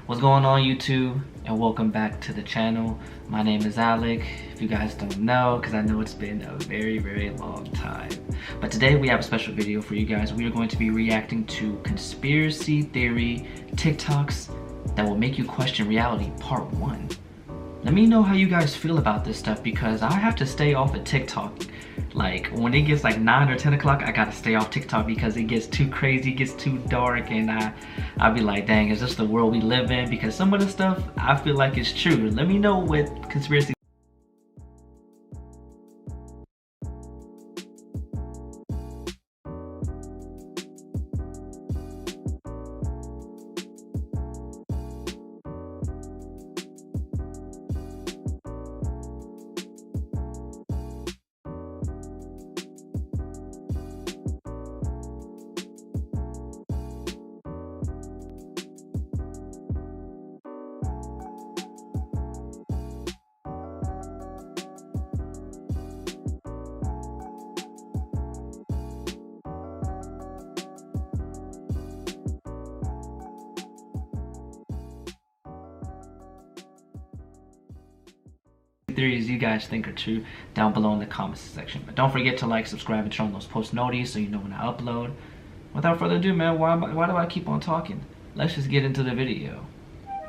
What's going on, YouTube? And welcome back to the channel. My name is Alec, if you guys don't know, because I know it's been a very long time. But today we have a special video for you guys. We are going to be reacting to conspiracy theory TikToks that will make you question reality, part 1. Let me know how you guys feel about this stuff, because I have to stay off of TikTok. Like, when it gets like 9 or 10 o'clock, I gotta stay off TikTok because it gets too crazy, it gets too dark, and I'll be like, dang, is this the world we live in? Because some of the stuff, I feel like it's true. Let me know what conspiracy theories you guys think are true down below in the comments section. But don't forget to like, subscribe, and turn on those post notifications so you know when I upload. Without further ado, man, why do I keep on talking? Let's just get into the video.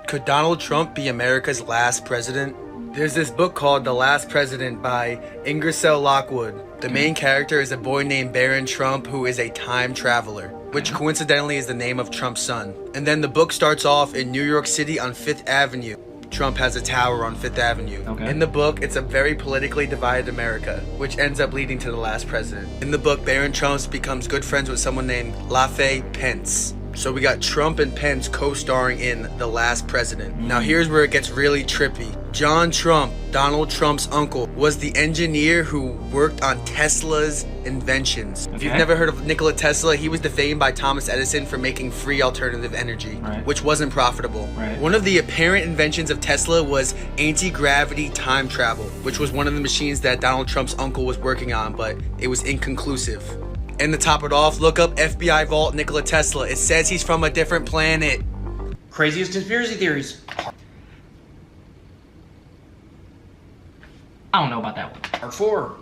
Could Donald Trump be America's last president? There's this book called The Last President by Ingersoll Lockwood. The main character is a boy named Barron Trump who is a time traveler, which coincidentally is the name of Trump's son. And then the book starts off in New York City on 5th Avenue. Trump has a tower on 5th Avenue. In the book, it's a very politically divided America, which ends up leading to the last president. In the book, Barron Trump becomes good friends with someone named LaFay Pence. So we got Trump and Pence co-starring in The Last President. Now here's where it gets really trippy. John Trump, Donald Trump's uncle, was the engineer who worked on Tesla's inventions. If you've never heard of Nikola Tesla, he was defamed by Thomas Edison for making free alternative energy, which wasn't profitable. One of the apparent inventions of Tesla was anti-gravity time travel, which was one of the machines that Donald Trump's uncle was working on, but it was inconclusive. And to top it off, look up FBI Vault Nikola Tesla. It says he's from a different planet. Craziest conspiracy theories. I don't know about that one. Part 4.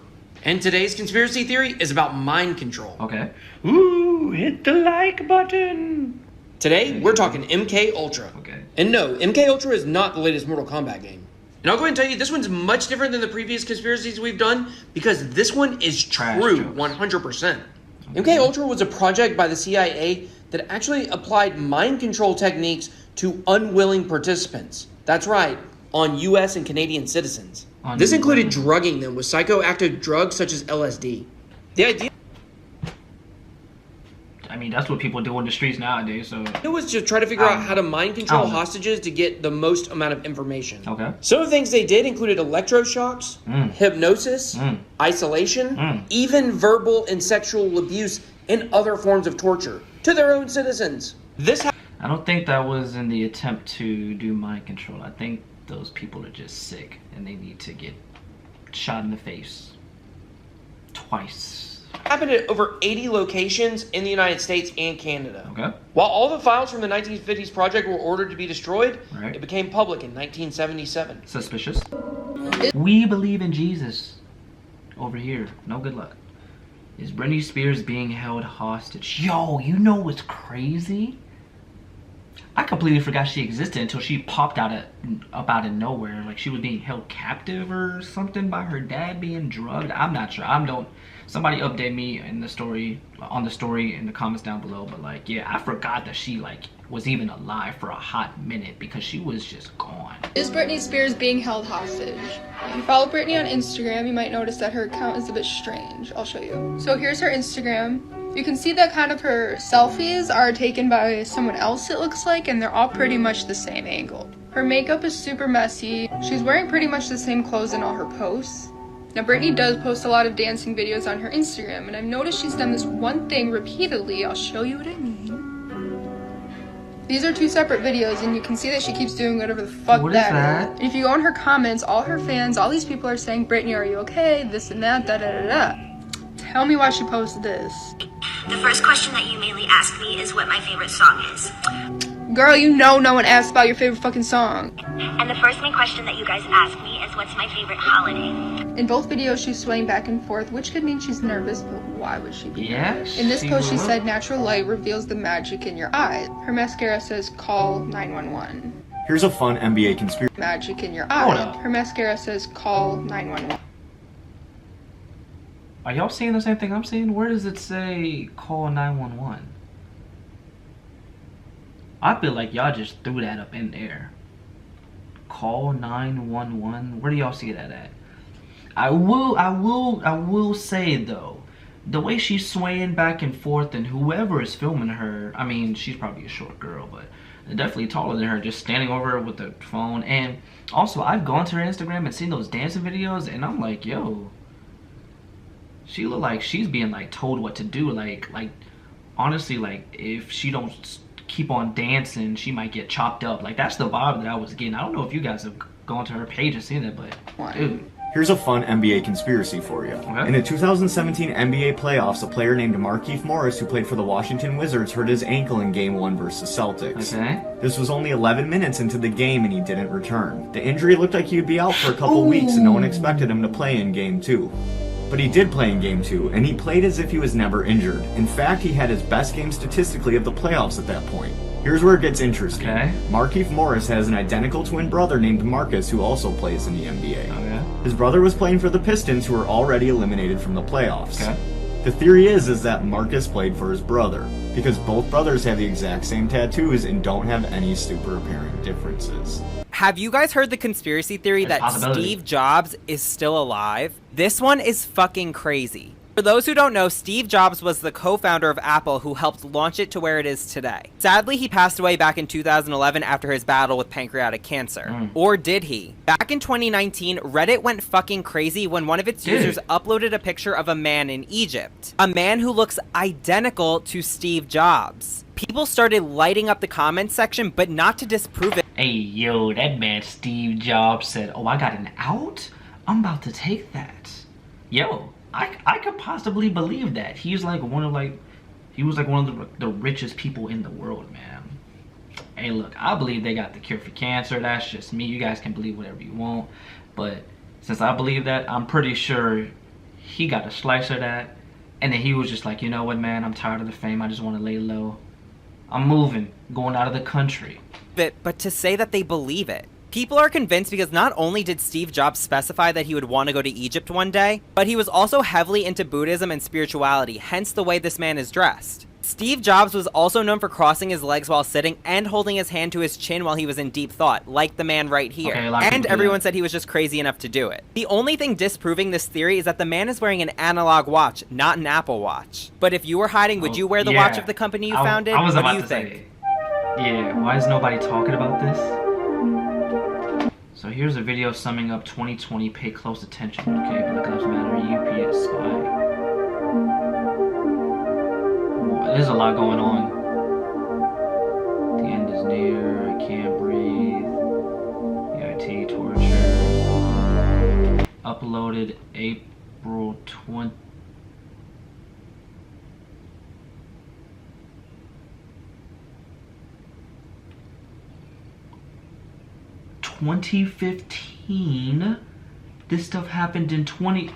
And today's conspiracy theory is about mind control. Okay. Ooh, hit the like button. Today, we're talking MK Ultra. Okay. And no, MK Ultra is not the latest Mortal Kombat game. And I'll go ahead and tell you, this one's much different than the previous conspiracies we've done, because this one is true, 100%. MK Ultra was a project by the CIA that actually applied mind control techniques to unwilling participants. That's right, on US and Canadian citizens. This included drugging them with psychoactive drugs such as LSD. The idea, I mean, that's what people do in the streets nowadays, so it was to try to figure out how to mind control hostages to get the most amount of information. Okay. Some of the things they did included electroshocks, hypnosis, isolation, even verbal and sexual abuse, and other forms of torture to their own citizens. I don't think that was in the attempt to do mind control. I think those people are just sick and they need to get shot in the face twice. Happened at over 80 locations in the United States and Canada. Okay. While all the files from the 1950s project were ordered to be destroyed, Right. it became public in 1977. Suspicious. We believe in Jesus. Over here. No good luck. Is Britney Spears being held hostage? Yo, you know what's crazy? I completely forgot she existed until she popped out out of nowhere. Like she was being held captive or something by her dad being drugged. I'm not sure. Somebody update me in the story, on the story in the comments down below. But like, yeah, I forgot that she like was even alive for a hot minute because she was just gone. Is Britney Spears being held hostage? If you follow Britney on Instagram, you might notice that her account is a bit strange. I'll show you. So here's her Instagram. You can see that kind of her selfies are taken by someone else, it looks like, and they're all pretty much the same angle. Her makeup is super messy. She's wearing pretty much the same clothes in all her posts. Now, Britney does post a lot of dancing videos on her Instagram, and I've noticed she's done this one thing repeatedly. I'll show you what I mean. These are 2 separate videos, and you can see that she keeps doing whatever the fuck that is. And if you go on her comments, all her fans, all these people are saying, Britney, are you okay? This and that, da-da-da-da. Tell me why she posted this. The first question that you mainly ask me is what my favorite song is. Girl, you know no one asked about your favorite fucking song. And the first main question that you guys ask me is, what's my favorite holiday? In both videos, she's swaying back and forth, which could mean she's nervous, but why would she be nervous? In this post, she said, natural light reveals the magic in your eyes. Her mascara says, call 911. Here's a fun NBA conspiracy. Magic in your eyes. Her mascara says, call 911. Are y'all seeing the same thing I'm seeing? Where does it say, call 911? I feel like y'all just threw that up in there. Call 911. Where do y'all see that at? I will say though, the way she's swaying back and forth, and whoever is filming her, I mean, she's probably a short girl, but definitely taller than her, just standing over her with the phone. And also, I've gone to her Instagram and seen those dancing videos, and I'm like, yo, she look like she's being like told what to do. Like honestly, like if she don't keep on dancing, she might get chopped up. Like that's the vibe that I was getting. I don't know if you guys have gone to her page and seen that, but dude. Here's a fun NBA conspiracy for you. Okay. In the 2017 NBA playoffs, a player named Markieff Morris, who played for the Washington Wizards, hurt his ankle in Game 1 versus Celtics. Okay. This was only 11 minutes into the game and he didn't return. The injury looked like he'd be out for a couple weeks and no one expected him to play in Game 2. But he did play in Game 2, and he played as if he was never injured. In fact, he had his best game statistically of the playoffs at that point. Here's where it gets interesting. Okay. Markieff Morris has an identical twin brother named Marcus who also plays in the NBA. Okay. His brother was playing for the Pistons, who were already eliminated from the playoffs. Okay. The theory is that Marcus played for his brother, because both brothers have the exact same tattoos and don't have any super apparent differences. Have you guys heard the conspiracy theory that Steve Jobs is still alive? This one is fucking crazy. For those who don't know, Steve Jobs was the co-founder of Apple who helped launch it to where it is today. Sadly, he passed away back in 2011 after his battle with pancreatic cancer. Or did he? Back in 2019, Reddit went fucking crazy when one of its users uploaded a picture of a man in Egypt. A man who looks identical to Steve Jobs. People started lighting up the comments section, but not to disprove it. Hey, yo, that man Steve Jobs said, oh, I got an out? I'm about to take that. Yo, I could possibly believe that. He's like one of he was like one of the richest people in the world, man. Hey, look, I believe they got the cure for cancer. That's just me. You guys can believe whatever you want. But since I believe that, I'm pretty sure he got a slice of that. And then he was just like, you know what, man, I'm tired of the fame. I just want to lay low. I'm moving, going out of the country. But to say that they believe it. People are convinced because not only did Steve Jobs specify that he would want to go to Egypt one day, but he was also heavily into Buddhism and spirituality, hence the way this man is dressed. Steve Jobs was also known for crossing his legs while sitting and holding his hand to his chin while he was in deep thought, like the man right here. And everyone said he was just crazy enough to do it. The only thing disproving this theory is that the man is wearing an analog watch, not an Apple Watch. But if you were hiding, would you wear the watch of the company you founded? What do you think? Yeah, why is nobody talking about this? So here's a video summing up 2020. Pay close attention, okay? Black Lives Matter, UPS spy. There's a lot going on. The end is near. I can't breathe. EIT torture. Uploaded April 20. $2015. This stuff happened in 20.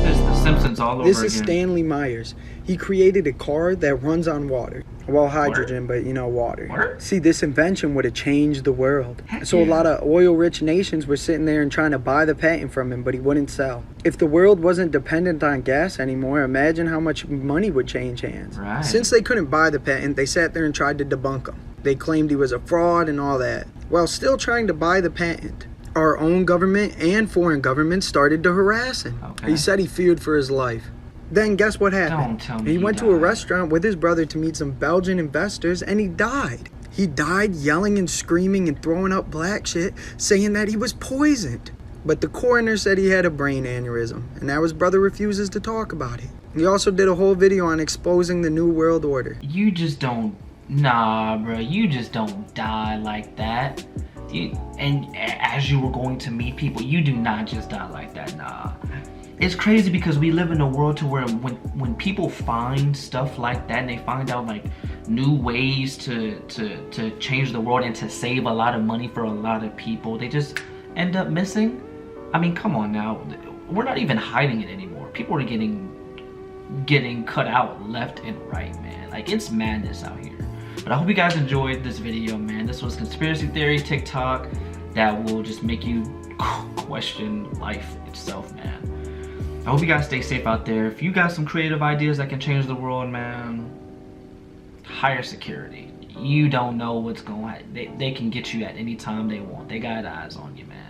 There's The Simpsons all over again. This is Stanley Myers. He created a car that runs on water. Well, hydrogen, but you know, water. What? See, this invention would have changed the world. So a lot of oil-rich nations were sitting there and trying to buy the patent from him, but he wouldn't sell. If the world wasn't dependent on gas anymore, imagine how much money would change hands. Right. Since they couldn't buy the patent, they sat there and tried to debunk him. They claimed he was a fraud and all that. While still trying to buy the patent, our own government and foreign governments started to harass him. Okay. He said he feared for his life. Then guess what happened? Don't tell me he went to a died. restaurant with his brother to meet some Belgian investors, and he died. He died yelling and screaming and throwing up black shit, saying that he was poisoned. But the coroner said he had a brain aneurysm, and now his brother refuses to talk about it. He also did a whole video on exposing the New World Order. You just don't. Nah, bro. You just don't die like that. And as you were going to meet people, you do not just die like that. Nah. it's crazy because we live in a world to where when people find stuff like that and they find out like new ways to change the world and to save a lot of money for a lot of people, they just end up missing. I mean, come on now, we're not even hiding it anymore. People are getting cut out left and right, man. Like, it's madness out here. But I hope you guys enjoyed this video, man. This was conspiracy theory TikTok that will just make you question life itself, man. I hope you guys stay safe out there. If you got some creative ideas that can change the world, man, hire security. You don't know what's going on. They can get you at any time they want. They got eyes on you, man.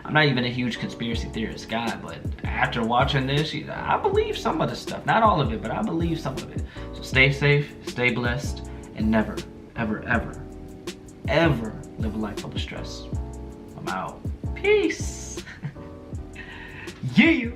I'm not even a huge conspiracy theorist guy, but after watching this, I believe some of the stuff. Not all of it, but I believe some of it. So stay safe, stay blessed, and never, ever, ever, ever live a life full of stress. I'm out. Peace. Yeah.